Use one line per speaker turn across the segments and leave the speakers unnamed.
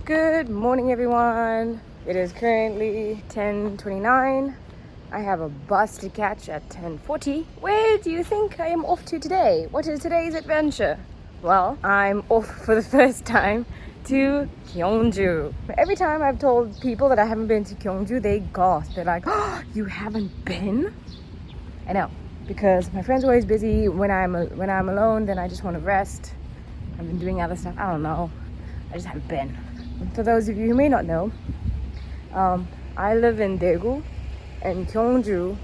Good morning, everyone. It is currently 10:29. I have a bus to catch at 10:40. Where do you think I am off to today? What is today's adventure? Well, I'm off for the first time to Gyeongju. Every time I've told people that I haven't been to Gyeongju, they gasp. They're like, "Oh, you haven't been?" I know, because my friends are always busy. When I'm alone, then I just want to rest. I've been doing other stuff. I don't know. I just haven't been. For those of you who may not know, I live in Daegu, and Gyeongju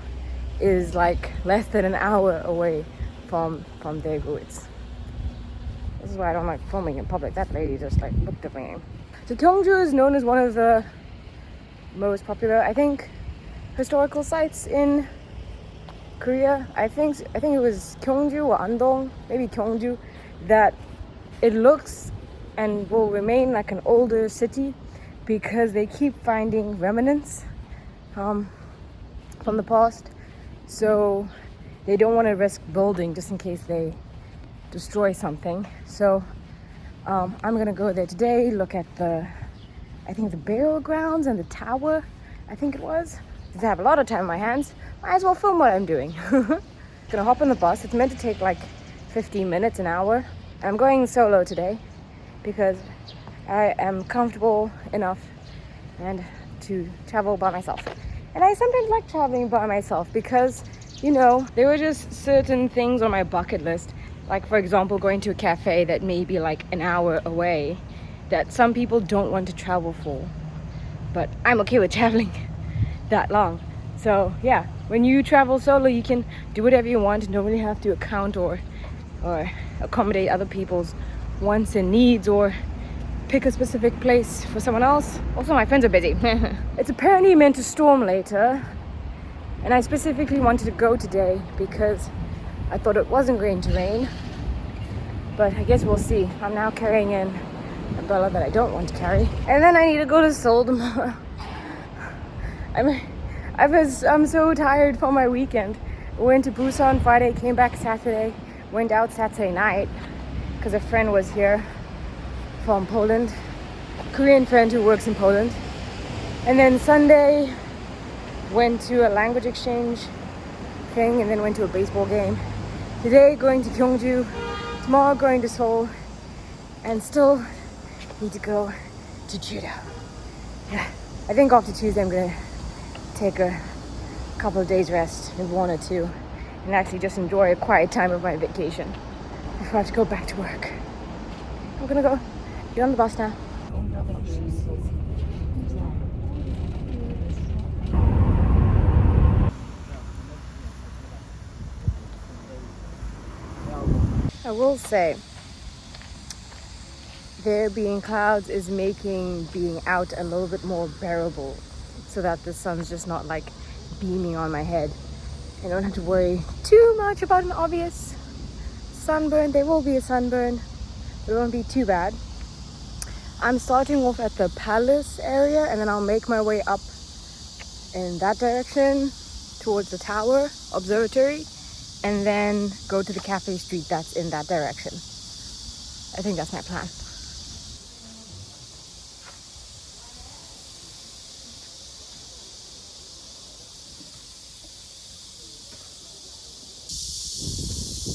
is like less than an hour away from Daegu. This is why I don't like filming in public. That lady just like looked at me. So Gyeongju is known as one of the most popular, I think, historical sites in Korea. I think it was Gyeongju or Andong, maybe Gyeongju, that it looks and will remain like an older city because they keep finding remnants from the past. So they don't want to risk building just in case they destroy something. So I'm gonna go there today, look at the burial grounds and the tower, I think it was. Since I have a lot of time on my hands, might as well film what I'm doing. Gonna hop on the bus. It's meant to take like 15 minutes, an hour. And I'm going solo today because I am comfortable enough and to travel by myself. And I sometimes like traveling by myself because, you know, there were just certain things on my bucket list. Like, for example, going to a cafe that may be like an hour away that some people don't want to travel for. But I'm okay with traveling that long. So yeah, when you travel solo, you can do whatever you want and don't really have to account or accommodate other people's wants and needs or pick a specific place for someone else. Also, my friends are busy. It's apparently meant to storm later, and I specifically wanted to go today because I thought it wasn't going to rain, but I guess we'll see. I'm now carrying an umbrella that I don't want to carry, and then I need to go to Seoul tomorrow. I'm so tired from my weekend. Went to Busan Friday, came back Saturday, went out Saturday night because a friend was here from Poland, Korean friend who works in Poland. And then Sunday went to a language exchange thing and then went to a baseball game. Today going to Gyeongju, tomorrow going to Seoul, and still need to go to judo. Yeah, I think after Tuesday I'm gonna take a couple of days rest, maybe 1 or 2, and actually just enjoy a quiet time of my vacation before I have to go back to work. I'm gonna go get on the bus now. I will say, there being clouds is making being out a little bit more bearable so that the sun's just not like beaming on my head. I don't have to worry too much about an obvious sunburn. There will be a sunburn, but it won't be too bad. I'm starting off at the palace area and then I'll make my way up in that direction towards the tower observatory and then go to the cafe street that's in that direction. I think that's my plan.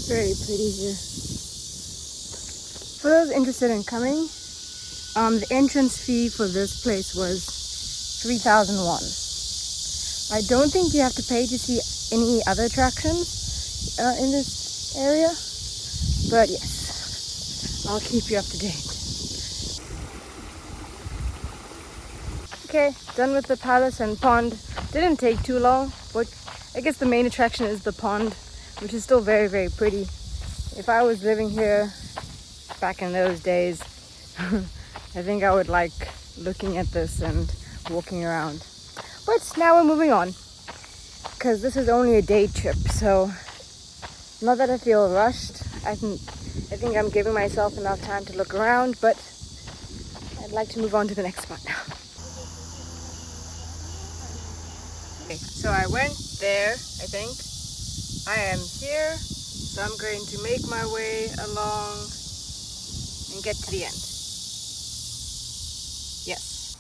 Very pretty here. For those interested in coming, the entrance fee for this place was 3,000 won. I don't think you have to pay to see any other attractions in this area, but yes, I'll keep you up to date. Okay, done with the palace and pond. Didn't take too long, but I guess the main attraction is the pond, which is still very, very pretty. If I was living here back in those days, I think I would like looking at this and walking around. But now we're moving on, because this is only a day trip, so not that I feel rushed. I think I'm giving myself enough time to look around, but I'd like to move on to the next spot now. Okay, so I went there, I think. I am here, so I'm going to make my way along and get to the end. Yes.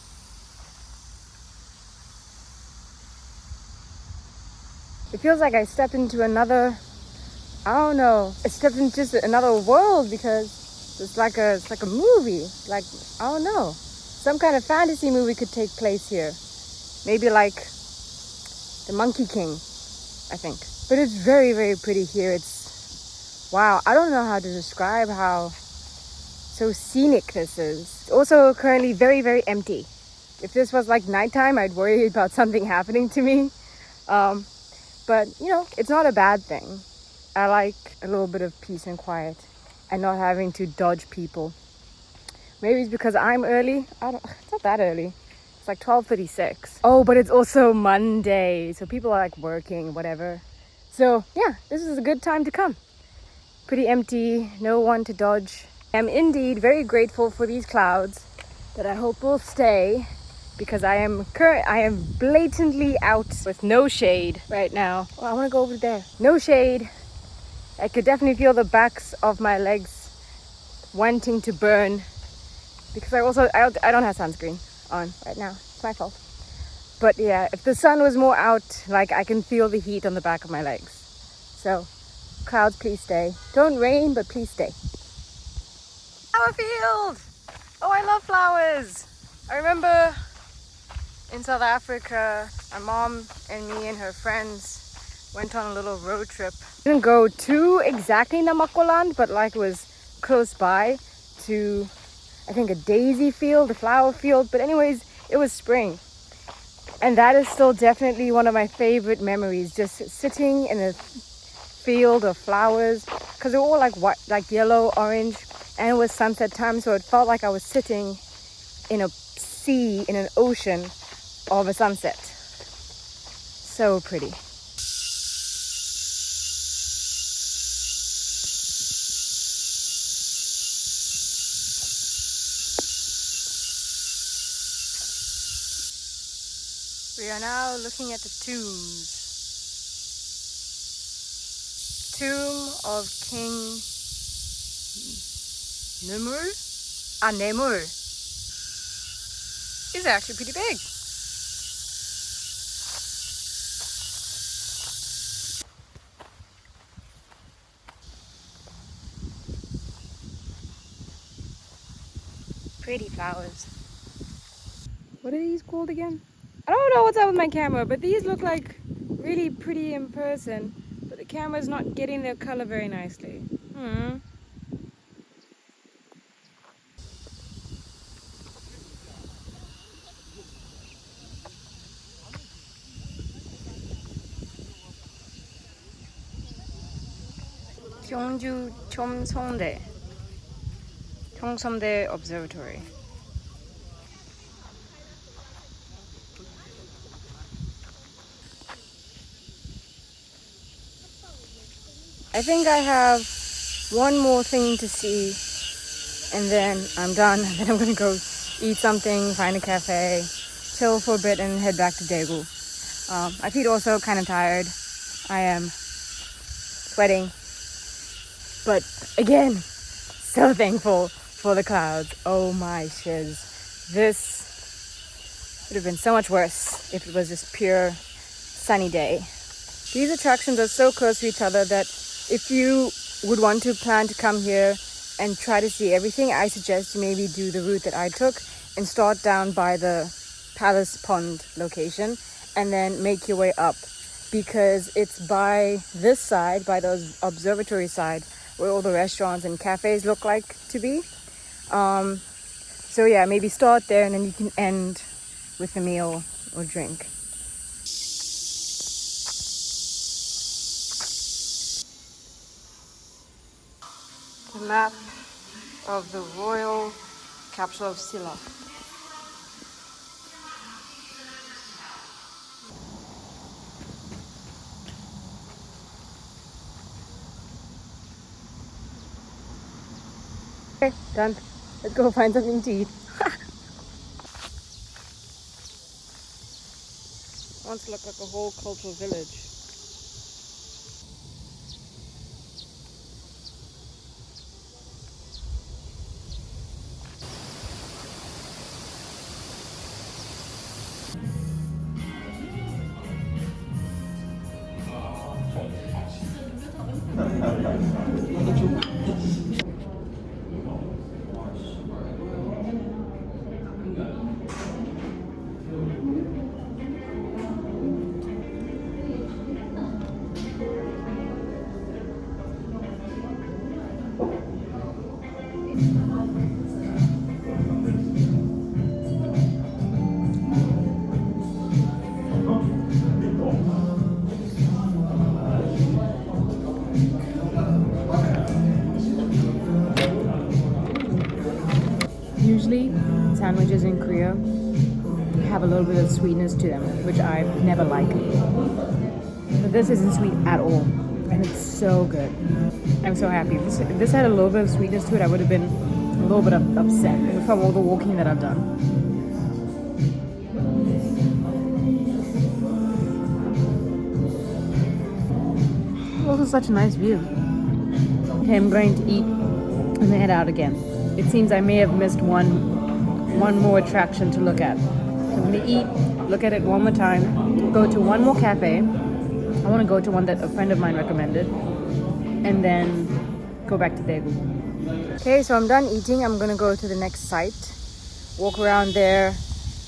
It feels like I stepped into another, I don't know, I stepped into just another world because it's like a movie. Like, I don't know. Some kind of fantasy movie could take place here. Maybe like The Monkey King, I think. But it's very, very pretty here. It's, wow, I don't know how to describe how so scenic this is. It's also currently very, very empty. If this was like nighttime, I'd worry about something happening to me. But, you know, it's not a bad thing. I like a little bit of peace and quiet and not having to dodge people. Maybe it's because I'm early. It's not that early. It's like 12:36. Oh, but it's also Monday, so people are like working, whatever. So yeah, this is a good time to come. Pretty empty, no one to dodge. I'm indeed very grateful for these clouds that I hope will stay, because I am blatantly out with no shade right now. Oh, I want to go over there. No shade. I could definitely feel the backs of my legs wanting to burn, because I don't have sunscreen on right now. It's my fault. But yeah, if the sun was more out, like, I can feel the heat on the back of my legs. So clouds, please stay. Don't rain, but please stay. Flower field! Oh, I love flowers. I remember in South Africa, my mom and me and her friends went on a little road trip. Didn't go to exactly Namakoland, but like it was close by to, I think, a daisy field, a flower field. But anyways, it was spring. And that is still definitely one of my favorite memories, just sitting in a field of flowers, because they were all like white, like yellow, orange, and it was sunset time, so it felt like I was sitting in a sea, in an ocean of a sunset. So pretty. We are now looking at the tombs. Tomb of King Nemur? Nemur. Is actually pretty big. Pretty flowers. What are these called again? I don't know what's up with my camera, but these look like really pretty in person, but the camera's not getting their color very nicely. Gyeongju Cheomseomde Observatory. I think I have one more thing to see, and then I'm done. And then I'm gonna go eat something, find a cafe, chill for a bit, and head back to Daegu. My feet are also kind of tired. I am sweating, but again, so thankful for the clouds. Oh my shiz. This would have been so much worse if it was just pure sunny day. These attractions are so close to each other that if you would want to plan to come here and try to see everything, I suggest you maybe do the route that I took and start down by the Palace Pond location and then make your way up, because it's by this side, by the observatory side, where all the restaurants and cafes look like to be. So yeah, maybe start there and then you can end with a meal or drink. The map of the royal capital of Silla. Okay, done. Let's go find something to eat. Wants to look like a whole cultural village. from Korea have a little bit of sweetness to them, which I never like. But this isn't sweet at all, and it's so good. I'm so happy. If this had a little bit of sweetness to it, I would have been a little bit upset from all the walking that I've done. Also such a nice view. Okay, I'm going to eat and then head out again. It seems I may have missed one more attraction to look at. So I'm going to eat, look at it one more time, go to one more cafe. I want to go to one that a friend of mine recommended, and then go back to Daegu. Okay, so I'm done eating. I'm going to go to the next site, walk around there,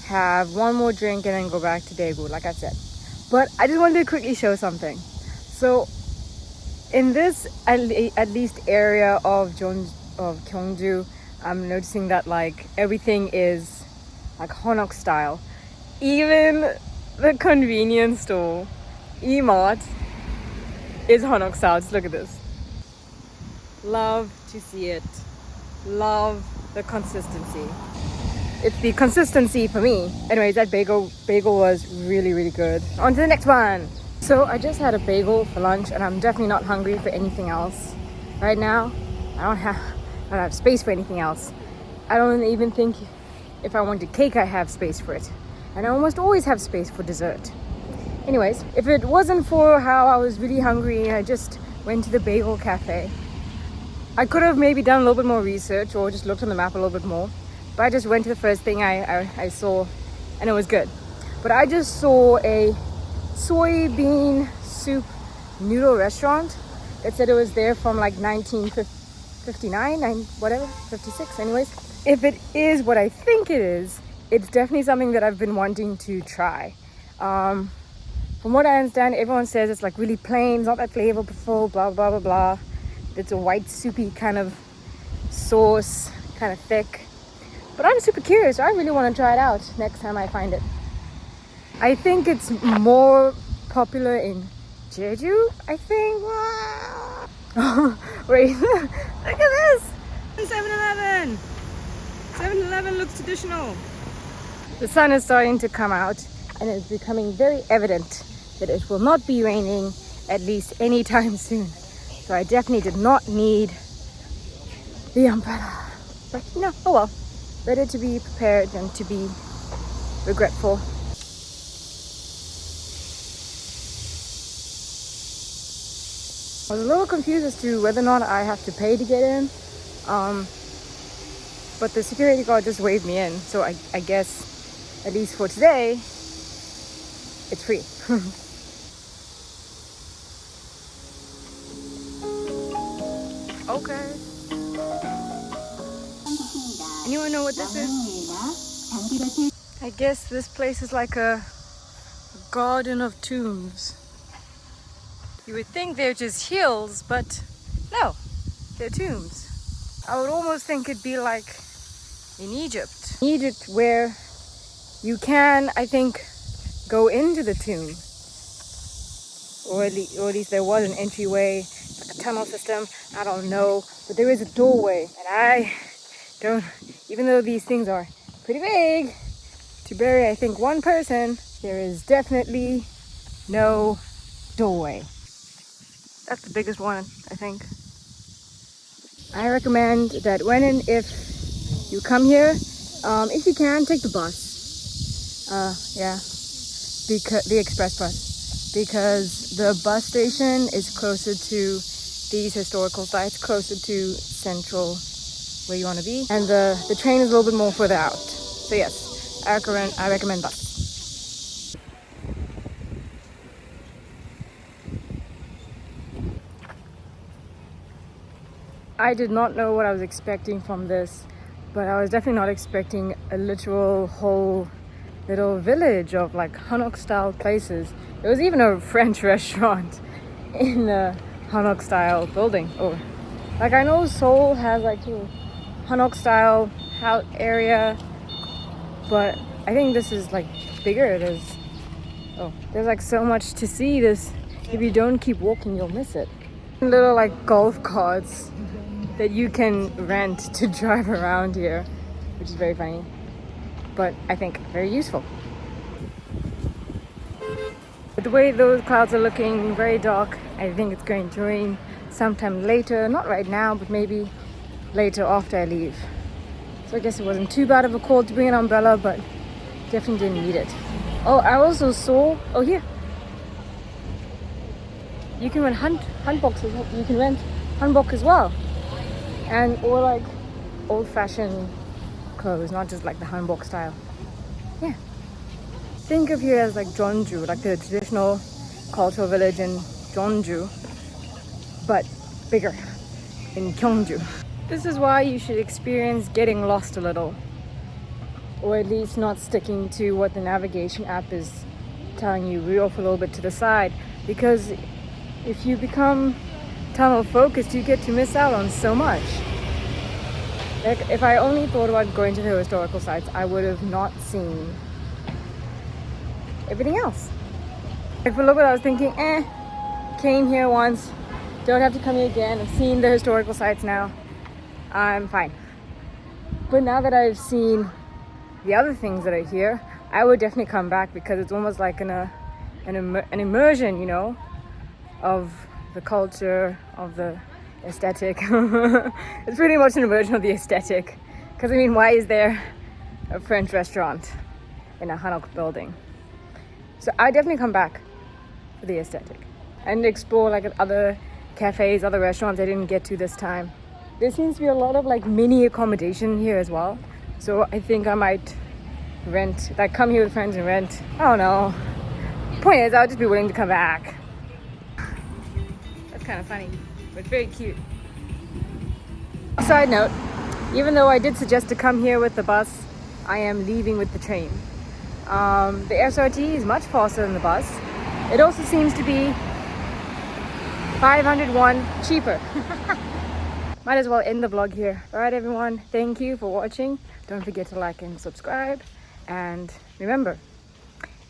have one more drink, and then go back to Daegu, like I said. But I just wanted to quickly show something. So in this at least area of Gyeongju, I'm noticing that like everything is like Hanok style. Even the convenience store, E-Mart, is Hanok style. Just look at this. Love to see it. Love the consistency. It's the consistency for me. Anyways, that bagel was really, really good. On to the next one. So I just had a bagel for lunch, and I'm definitely not hungry for anything else right now. I don't have space for anything else. I don't even think if I wanted cake, I have space for it. And I almost always have space for dessert. Anyways, if it wasn't for how I was really hungry and I just went to the bagel cafe, I could have maybe done a little bit more research or just looked on the map a little bit more. But I just went to the first thing I saw, and it was good. But I just saw a soybean soup noodle restaurant that said it was there from like 1959, 56 anyways. If it is what I think it is, it's definitely something that I've been wanting to try. From what I understand, everyone says it's like really plain, it's not that flavorful, blah blah blah blah. It's a white soupy kind of sauce, kind of thick. But I'm super curious, so I really want to try it out next time I find it. I think it's more popular in Jeju, I think. Wow. Wait, look at this! 7-Eleven! 7-Eleven looks traditional. The sun is starting to come out, and it's becoming very evident that it will not be raining at least anytime soon. So I definitely did not need the umbrella. But you know, oh well. Better to be prepared than to be regretful. I was a little confused as to whether or not I have to pay to get in. But the security guard just waved me in. So I guess, at least for today, it's free. Okay. Anyone know what this is? I guess this place is like a garden of tombs. You would think they're just hills, but no, they're tombs. I would almost think it'd be like in Egypt. Egypt, where you can, I think, go into the tomb. Or at least there was an entryway, like a tunnel system. I don't know, but there is a doorway, and I don't, even though these things are pretty big, to bury I think one person, there is definitely no doorway. That's the biggest one, I think. I recommend that when and if you come here, if you can, take the bus. Because the express bus, because the bus station is closer to these historical sites, closer to central where you want to be, and the train is a little bit more further out. So yes, I recommend bus. I did not know what I was expecting from this, but I was definitely not expecting a literal whole little village of like Hanok style places. There was even a French restaurant in a Hanok style building. Oh, like I know Seoul has like a Hanok style house area, but I think this is like bigger. There's like so much to see. This, if you don't keep walking, you'll miss it. Little like golf carts that you can rent to drive around here, which is very funny. but I think very useful. But the way those clouds are looking, very dark, I think it's going to rain sometime later, not right now, but maybe later after I leave. So I guess it wasn't too bad of a call to bring an umbrella, but definitely didn't need it. Oh, I also saw, oh here, you can rent hanboks, you can rent hanbok as well. And or like old-fashioned clothes, not just like the hanbok style. Yeah. Think of here as like Gyeongju, like the traditional cultural village in Gyeongju, but bigger in Gyeongju. This is why you should experience getting lost a little, or at least not sticking to what the navigation app is telling you. We're off a little bit to the side, because if you become tunnel focused, you get to miss out on so much. Like if I only thought about going to the historical sites, I would have not seen everything else. Like for a little bit I was thinking, came here once, don't have to come here again. I've seen the historical sites now, I'm fine. But now that I've seen the other things that are here, I would definitely come back, because it's almost like an immersion, you know, of the culture, of the aesthetic. It's pretty much an immersion of the aesthetic, because I mean, why is there a French restaurant in a Hanok building? So I definitely come back for the aesthetic and explore like other cafes, other restaurants I didn't get to this time. There seems to be a lot of like mini accommodation here as well, so I think I might rent, like come here with friends and rent. I don't know. Point is, I'll just be willing to come back. That's kind of funny, but very cute. Side note, even though I did suggest to come here with the bus, I am leaving with the train. The SRT is much faster than the bus. It also seems to be 500 won cheaper. Might as well end the vlog here. Alright everyone, thank you for watching. Don't forget to like and subscribe. And remember,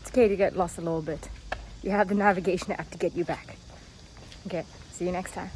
it's okay to get lost a little bit. You have the navigation app to get you back. Okay, see you next time.